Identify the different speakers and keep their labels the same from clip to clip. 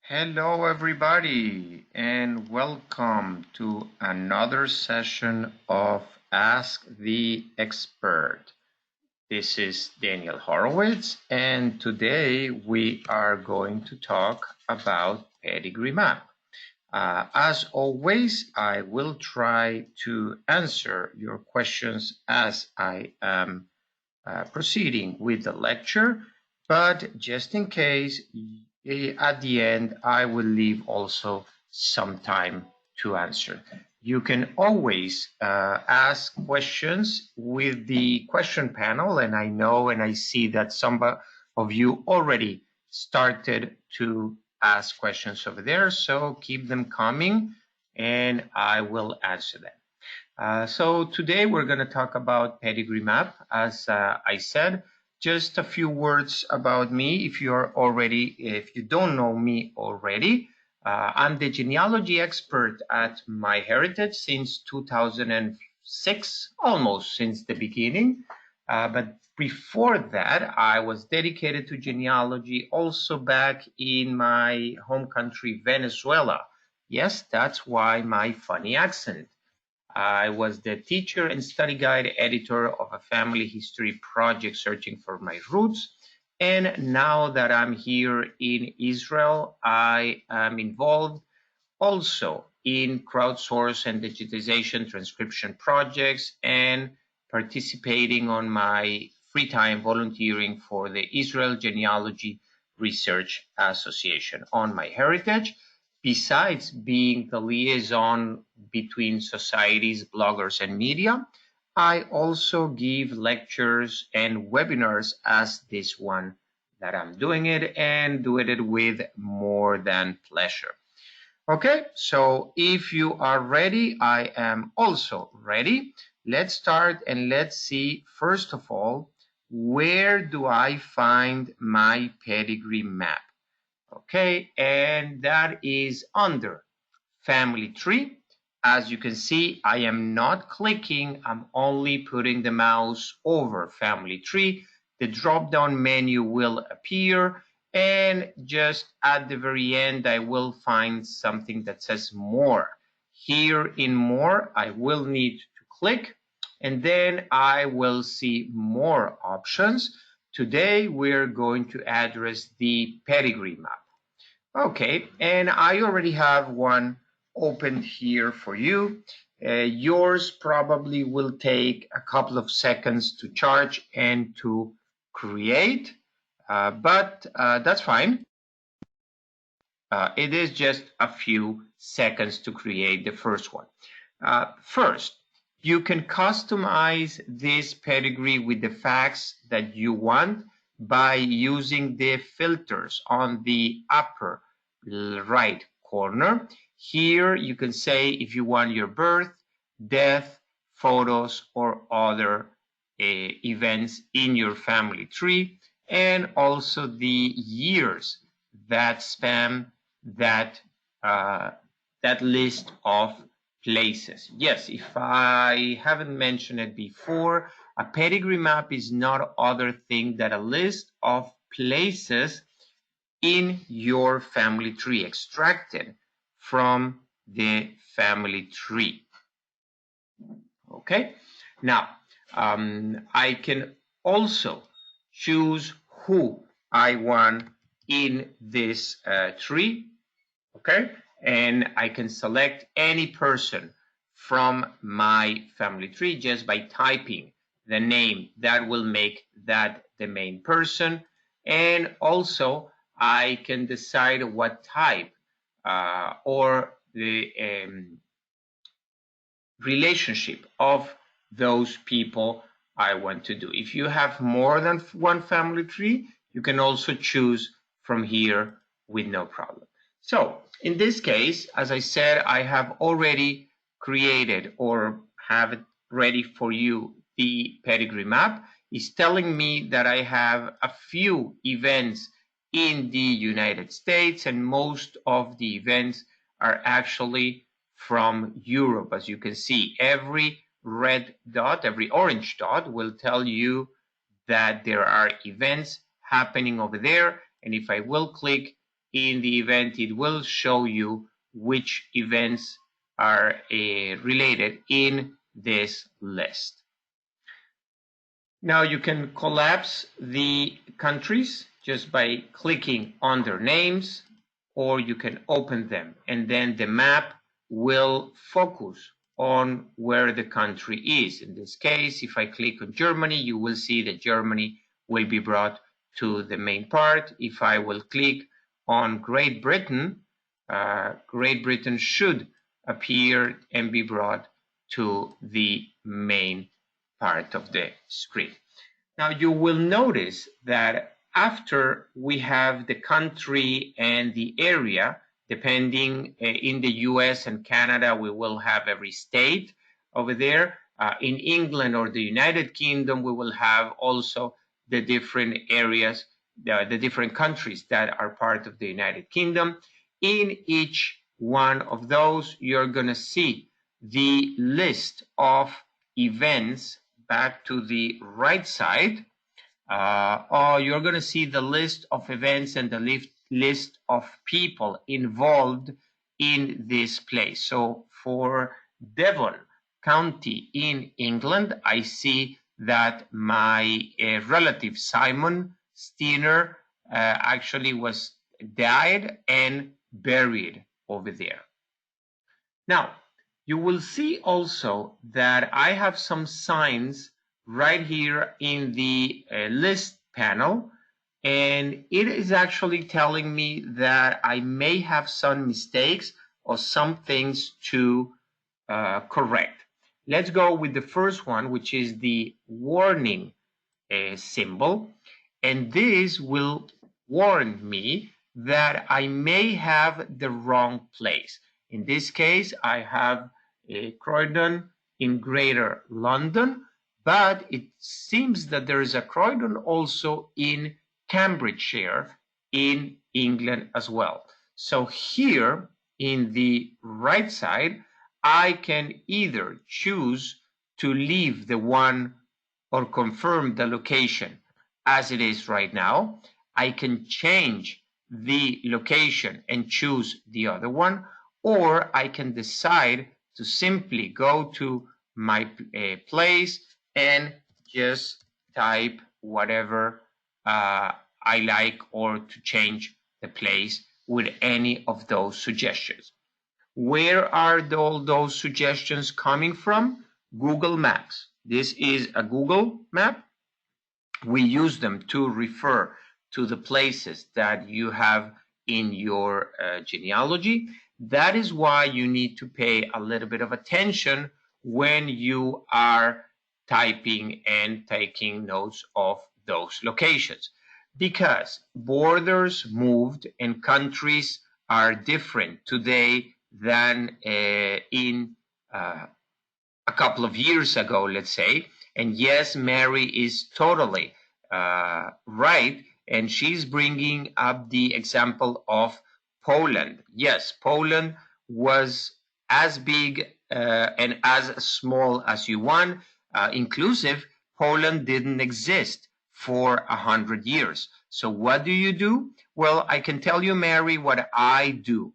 Speaker 1: Hello, everybody, and welcome to another session of Ask the Expert. This is Daniel Horowitz, and today we are going to talk about PedigreeMap. As always, I will try to answer your questions as I am proceeding with the lecture, but just in case, at the end, I will leave also some time to answer. You can always ask questions with the question panel, and I know and I see that some of you already started to ask questions over there, so keep them coming and I will answer them. So today we're going to talk about PedigreeMap. As I said, just a few words about me. If you don't know me already, I'm the genealogy expert at MyHeritage since 2006, almost since the beginning. But before that, I was dedicated to genealogy also back in my home country, Venezuela. Yes, that's why my funny accent. I was the teacher and study guide editor of a family history project searching for my roots. And now that I'm here in Israel, I am involved also in crowdsource and digitization transcription projects and participating on my free time volunteering for the Israel Genealogy Research Association on MyHeritage. Besides being the liaison between societies, bloggers, and media, I also give lectures and webinars as this one that I'm doing it and doing it with more than pleasure. Okay, so if you are ready, I am also ready. Let's start and let's see, first of all, where do I find my pedigree map? Okay, and that is under family tree. As you can see, I am not clicking, I'm only putting the mouse over family tree. The drop-down menu will appear, and just at the very end, I will find something that says more. Here in more, I will need to click, and then I will see more options. Today, we're going to address the pedigree map. Okay, and I already have one opened here for you. Yours probably will take a couple of seconds to charge and to create, but that's fine. It is just a few seconds to create the first one. First, you can customize this pedigree with the facts that you want by using the filters on the upper right corner. Here you can say if you want your birth, death, photos, or other events in your family tree, and also the years that span that list of places. Yes, if I haven't mentioned it before, a pedigree map is not other thing than a list of places in your family tree, extracted from the family tree. Okay, now I can also choose who I want in this tree. Okay, and I can select any person from my family tree just by typing the name. That will make that the main person, and also I can decide what type or the relationship of those people I want to do. If you have more than one family tree, you can also choose from here with no problem. So in this case, as I said, I have already created or have it ready for you. The pedigree map is telling me that I have a few events in the United States, and most of the events are actually from Europe. As you can see, every red dot, every orange dot will tell you that there are events happening over there. And if I will click in the event, it will show you which events are related in this list. Now you can collapse the countries just by clicking on their names, or you can open them, and then the map will focus on where the country is. In this case, if I click on Germany, you will see that Germany will be brought to the main part. If I will click on Great Britain, Great Britain should appear and be brought to the main part of the screen. Now you will notice that after we have the country and the area, depending in the US and Canada, we will have every state over there. In England or the United Kingdom, we will have also the different areas, the different countries that are part of the United Kingdom. In each one of those, you're going to see the list of events back to the right side, or you're going to see the list of events and the list of people involved in this place. So for Devon County in England, I see that my relative Simon Steiner actually was died and buried over there. Now, you will see also that I have some signs right here in the list panel, and it is actually telling me that I may have some mistakes or some things to correct. Let's go with the first one, which is the warning symbol, and this will warn me that I may have the wrong place. In this case, I have Croydon in Greater London, but it seems that there is a Croydon also in Cambridgeshire in England as well. So here in the right side, I can either choose to leave the one or confirm the location as it is right now. I can change the location and choose the other one, or I can decide to simply go to my place and just type whatever I like, or to change the place with any of those suggestions. Where are all those suggestions coming from? Google Maps. This is a Google map. We use them to refer to the places that you have in your genealogy. That is why you need to pay a little bit of attention when you are typing and taking notes of those locations, because borders moved and countries are different today than in a couple of years ago, let's say. And yes, Mary is totally right, and she's bringing up the example of Poland. Yes, Poland was as big and as small as you want. Inclusive, Poland didn't exist for 100 years. So what do? Well, I can tell you, Mary, what I do.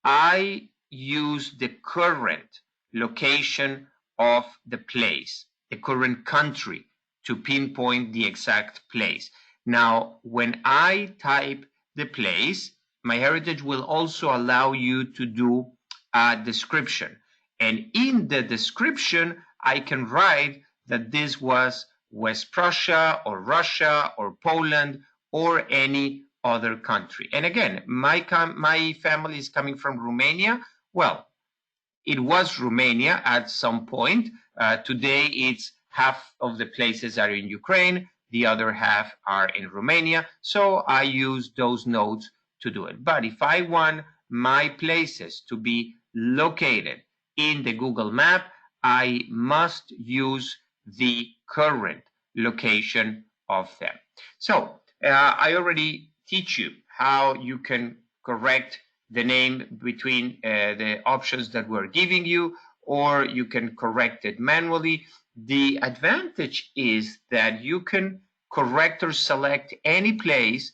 Speaker 1: I use the current location of the place, the current country, to pinpoint the exact place. Now, when I type the place, MyHeritage will also allow you to do a description. And in the description, I can write that this was West Prussia or Russia or Poland or any other country. And again, my family is coming from Romania. Well, it was Romania at some point. Today, it's half of the places are in Ukraine, the other half are in Romania. So I use those nodes to do it. But if I want my places to be located in the Google map, I must use the current location of them. So I already teach you how you can correct the name between the options that we're giving you, or you can correct it manually. The advantage is that you can correct or select any place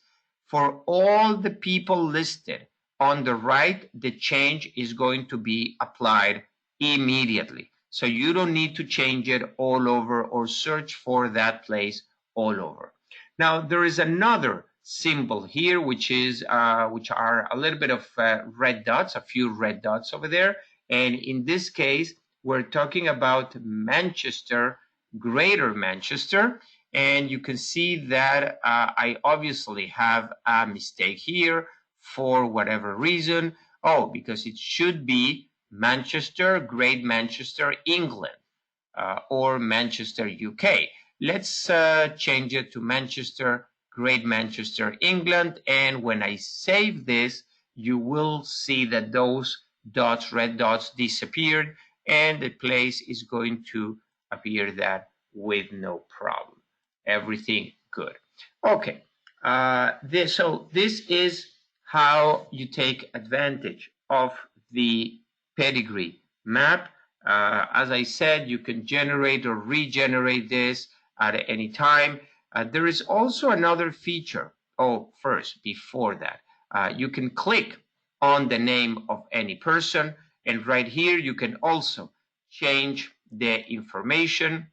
Speaker 1: for all the people listed on the right, the change is going to be applied immediately. So you don't need to change it all over or search for that place all over. Now, there is another symbol here, which are a little bit of red dots, a few red dots over there. And in this case, we're talking about Manchester, Greater Manchester. And you can see that I obviously have a mistake here for whatever reason. Oh, because it should be Manchester, Great Manchester, England, or Manchester, UK. Let's change it to Manchester, Great Manchester, England. And when I save this, you will see that those dots, red dots, disappeared, and the place is going to appear that with no problem. Everything good. Okay. So this is how you take advantage of the pedigree map. As I said, you can generate or regenerate this at any time. There is also another feature. Oh, first, before that, you can click on the name of any person, and right here you can also change the information,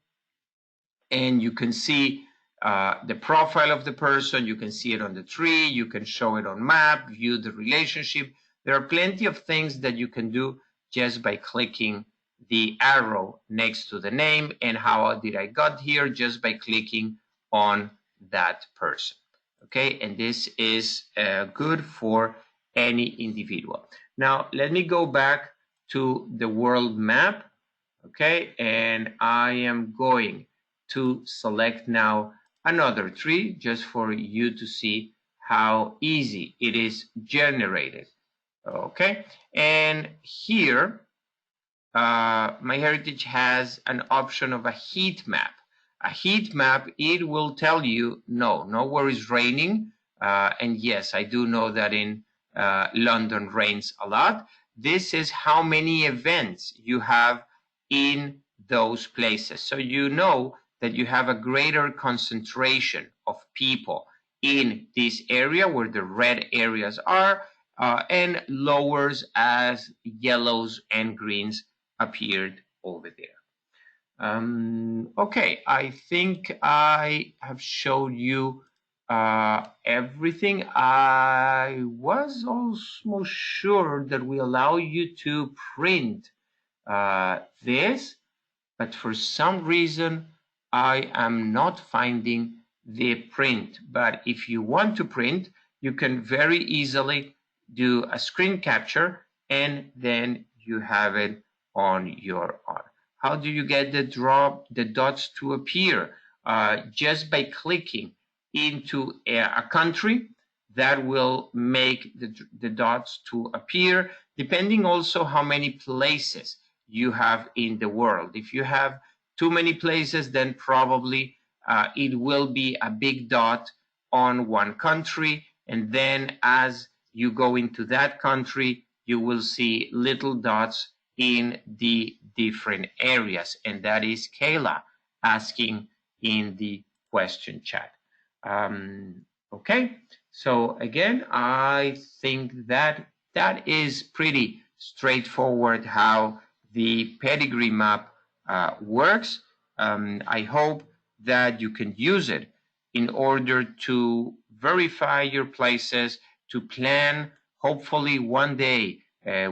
Speaker 1: and you can see the profile of the person. You can see it on the tree. You can show it on map, view the relationship. There are plenty of things that you can do just by clicking the arrow next to the name. And how did I got here? Just by clicking on that person. Okay, and this is good for any individual. Now, let me go back to the world map. Okay, and I am going to select now another tree just for you to see how easy it is generated. Okay, and here MyHeritage has an option of a heat map. A heat map, it will tell you, nowhere is raining. And yes, I do know that in London rains a lot. This is how many events you have in those places. So you know that you have a greater concentration of people in this area where the red areas are, and lowers as yellows and greens appeared over there. Okay, I think I have showed you everything. I was almost sure that we allow you to print this, but for some reason I am not finding the print. But if you want to print, you can very easily do a screen capture, and then you have it on your arm. How do you get the dots to appear? Just by clicking into a country, that will make the dots to appear, depending also how many places you have in the world. If you have too many places, then probably it will be a big dot on one country, and then as you go into that country, you will see little dots in the different areas, and that is Kayla asking in the question chat. Okay, so again, I think that is pretty straightforward how the pedigree map works. I hope that you can use it in order to verify your places, to plan. Hopefully one day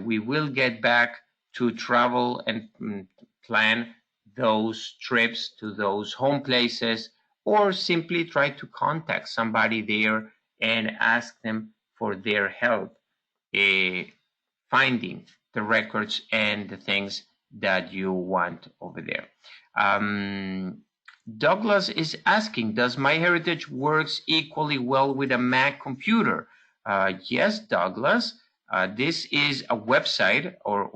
Speaker 1: we will get back to travel and plan those trips to those home places, or simply try to contact somebody there and ask them for their help finding the records and the things that you want over there. Douglas is asking, does MyHeritage works equally well with a Mac computer? Yes, Douglas. This is a website, or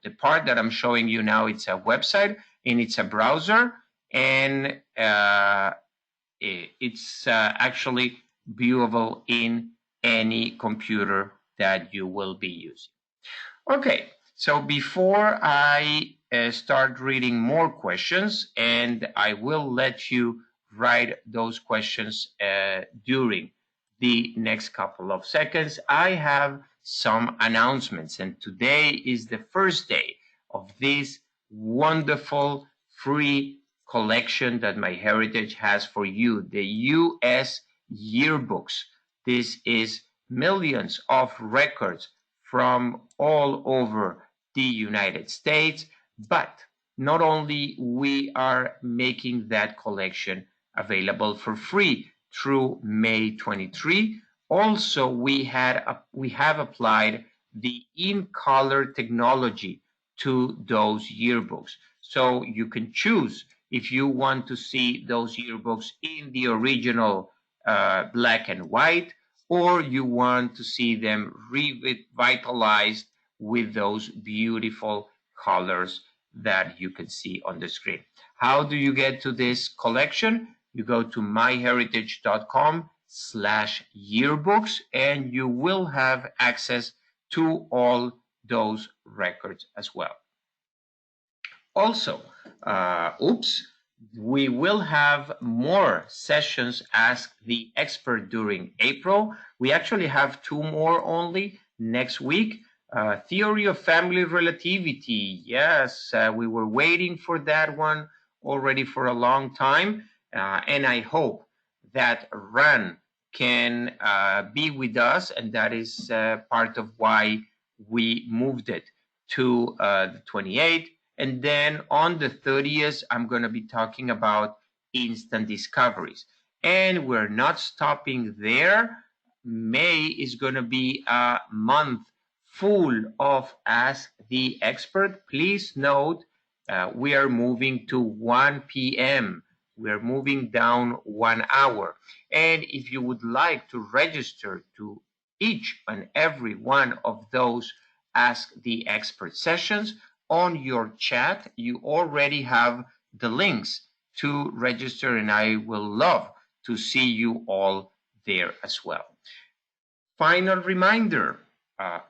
Speaker 1: the part that I'm showing you now, it's a website, and it's a browser, and it's actually viewable in any computer that you will be using. Okay, so before I start reading more questions, and I will let you write those questions during the next couple of seconds, I have some announcements. And today is the first day of this wonderful free collection that MyHeritage has for you, the U.S. yearbooks. This is millions of records from all over the United States, but not only we are making that collection available for free through May 23, also we have applied the in-color technology to those yearbooks. So you can choose if you want to see those yearbooks in the original black and white, or you want to see them revitalized with those beautiful colors that you can see on the screen. How do you get to this collection? You go to myheritage.com/yearbooks and you will have access to all those records as well. Also, we will have more sessions Ask the Expert during April. We actually have 2 more only next week. Theory of family relativity. Yes, we were waiting for that one already for a long time. And I hope that Ran can be with us. And that is part of why we moved it to the 28th. And then on the 30th, I'm going to be talking about instant discoveries. And we're not stopping there. May is going to be a month full of Ask the Expert. Please note, we are moving to 1 p.m. We're moving down 1 hour. And if you would like to register to each and every one of those Ask the Expert sessions, on your chat, you already have the links to register, and I will love to see you all there as well. Final reminder,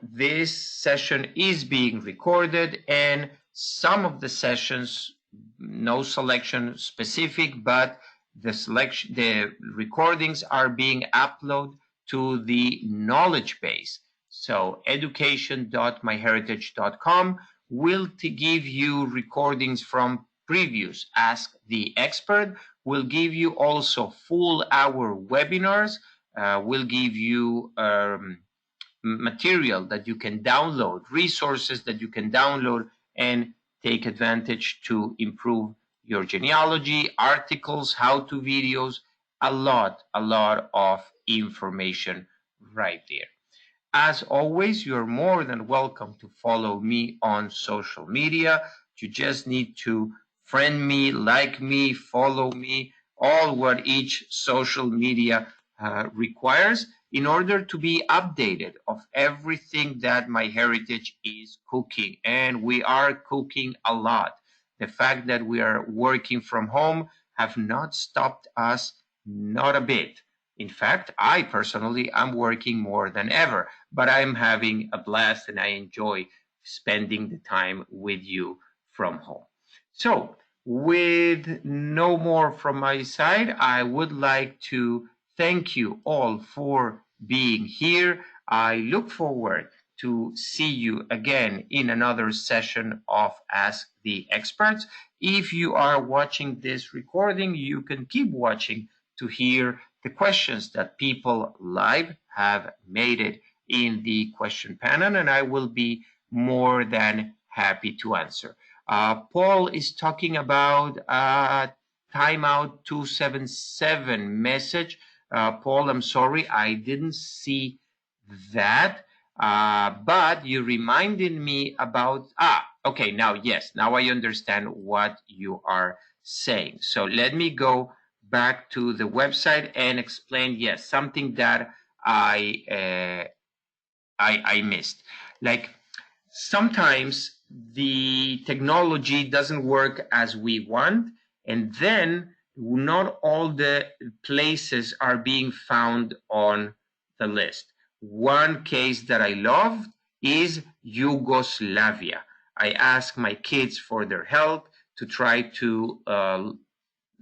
Speaker 1: this session is being recorded, and some of the sessions, no selection specific, but the recordings are being uploaded to the knowledge base. So education.myheritage.com will give you recordings from previous Ask the Expert, will give you also full hour webinars, will give you material that you can download, resources that you can download and take advantage to improve your genealogy, articles, how-to videos, a lot of information right there. As always, you're more than welcome to follow me on social media. You just need to friend me, like me, follow me, all what each social media requires in order to be updated of everything that MyHeritage is cooking. And we are cooking a lot. The fact that we are working from home have not stopped us, not a bit. In fact, I personally am working more than ever, but I'm having a blast and I enjoy spending the time with you from home. So, with no more from my side, I would like to thank you all for being here. I look forward to see you again in another session of Ask the Experts. If you are watching this recording, you can keep watching to hear the questions that people live have made it in the question panel, and I will be more than happy to answer. Paul is talking about timeout 277 message. Paul, I'm sorry, I didn't see that, but you reminded me about, okay, now, yes, now I understand what you are saying. So let me go back to the website and explain, yes, something that I missed. Like sometimes the technology doesn't work as we want, and then not all the places are being found on the list. One case that I loved is Yugoslavia. I asked my kids for their help to try to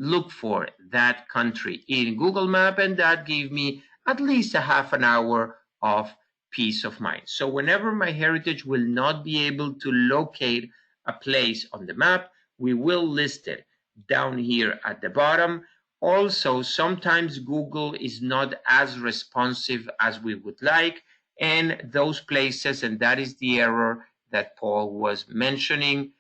Speaker 1: look for that country in Google Map, and that gave me at least a half an hour of peace of mind. So whenever MyHeritage will not be able to locate a place on the map, we will list it down here at the bottom. Also, sometimes Google is not as responsive as we would like, and those places, and that is the error that Paul was mentioning,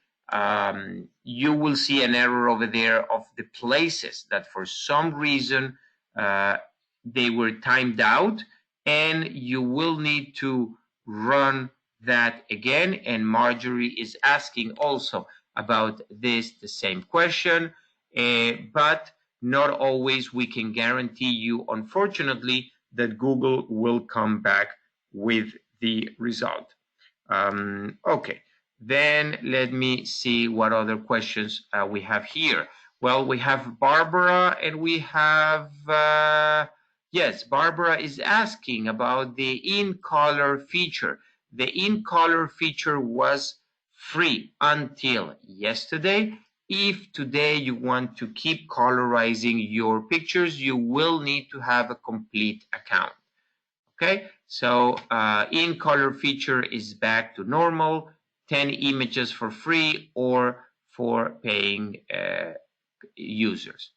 Speaker 1: you will see an error over there of the places that for some reason they were timed out, and you will need to run that again. And Marjorie is asking also about this, the same question, but not always we can guarantee you, unfortunately, that Google will come back with the result. Okay, then let me see what other questions we have here. Well, we have Barbara, and we have, yes, Barbara is asking about the in-color feature. The in-color feature was free until yesterday. If today you want to keep colorizing your pictures, you will need to have a complete account. Okay, so in color feature is back to normal, 10 images for free or for paying users.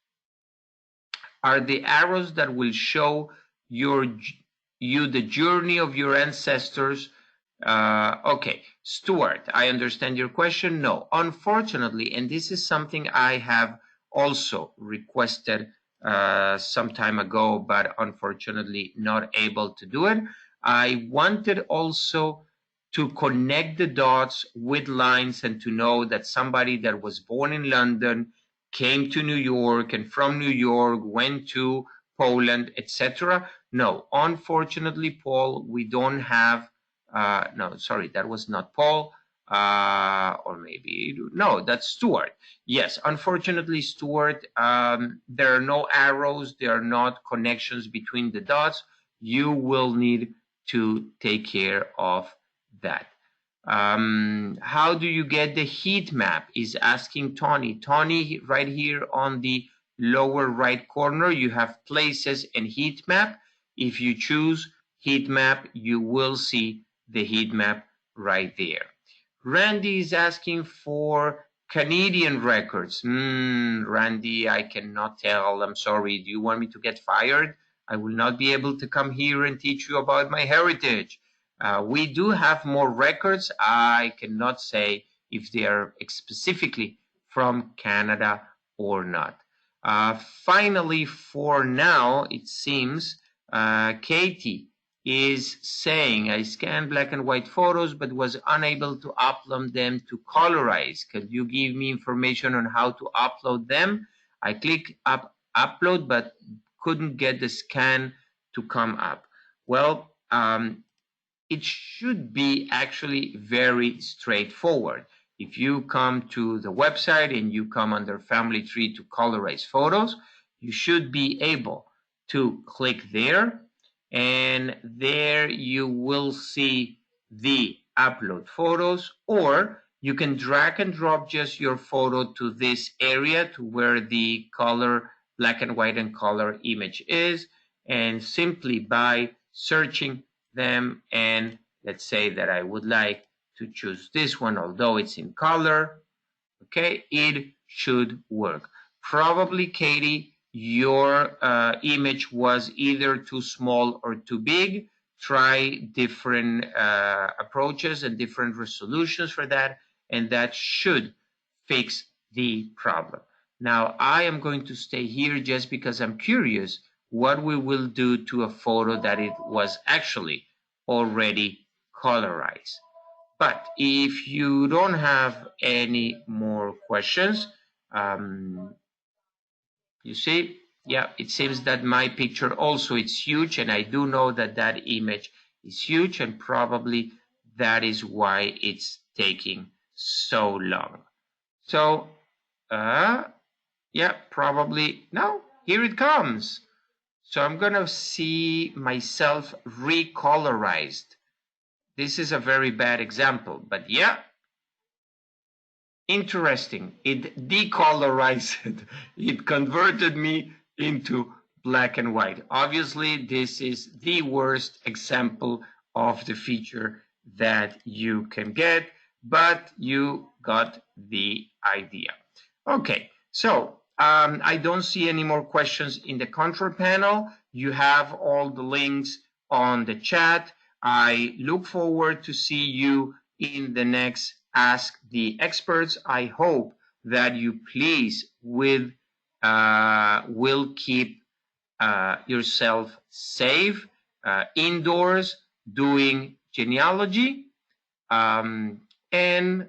Speaker 1: Are the arrows that will show you the journey of your ancestors? Okay, Stuart, I understand your question. No, unfortunately, and this is something I have also requested some time ago, but unfortunately not able to do it. I wanted also to connect the dots with lines and to know that somebody that was born in London came to New York, and from New York went to Poland, etc. No, unfortunately, Paul, we don't have. No, sorry, that was not Paul. Or maybe, no, that's Stuart. Yes, unfortunately, Stuart, there are no arrows, there are not connections between the dots. You will need to take care of that. How do you get the heat map? Is asking Tony. Tony, right here on the lower right corner, you have places and heat map. If you choose heat map, you will see the heat map right there. Randy is asking for Canadian records. Randy, I cannot tell. I'm sorry. Do you want me to get fired? I will not be able to come here and teach you about MyHeritage. We do have more records. I cannot say if they are specifically from Canada or not. Finally, for now, it seems Katie is saying, I scanned black and white photos but was unable to upload them to colorize. Could you give me information on how to upload them? I clicked upload but couldn't get the scan to come up. Well, it should be actually very straightforward. If you come to the website and you come under Family Tree to colorize photos, you should be able to click there, and there you will see the upload photos, or you can drag and drop just your photo to this area to where the color, black and white and color image is, and simply by searching them, and let's say that I would like to choose this one, although it's in color, okay, it should work. Probably, Katie, your image was either too small or too big. Try different approaches and different resolutions for that, and that should fix the problem. Now, I am going to stay here just because I'm curious what we will do to a photo that it was actually already colorized. But if you don't have any more questions, you see, yeah, it seems that my picture also is huge, and I do know that that image is huge, and probably that is why it's taking so long. So, yeah, probably, no, here it comes. So I'm gonna see myself recolorized. This is a very bad example, but yeah, interesting. It decolorized it. It converted me into black and white. Obviously, this is the worst example of the feature that you can get, but you got the idea. Okay, so I don't see any more questions in the control panel. You have all the links on the chat. I look forward to see you in the next Ask the Experts. I hope that you please will keep yourself safe indoors doing genealogy. And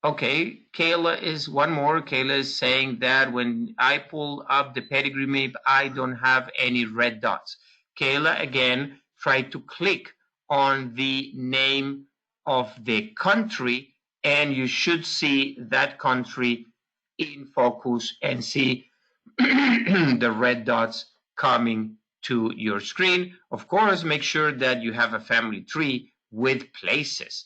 Speaker 1: okay, Kayla is one more. Kayla is saying that when I pull up the pedigree map, I don't have any red dots. Kayla, again, try to click on the name of the country, and you should see that country in focus and see the red dots coming to your screen. Of course, make sure that you have a family tree with places,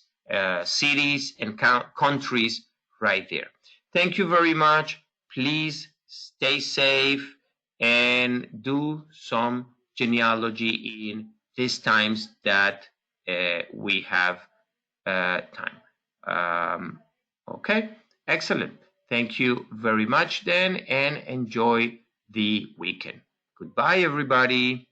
Speaker 1: cities, and countries right there. Thank you very much. Please stay safe and do some genealogy in these times that we have time. Okay, excellent. Thank you very much then, and enjoy the weekend. Goodbye, everybody.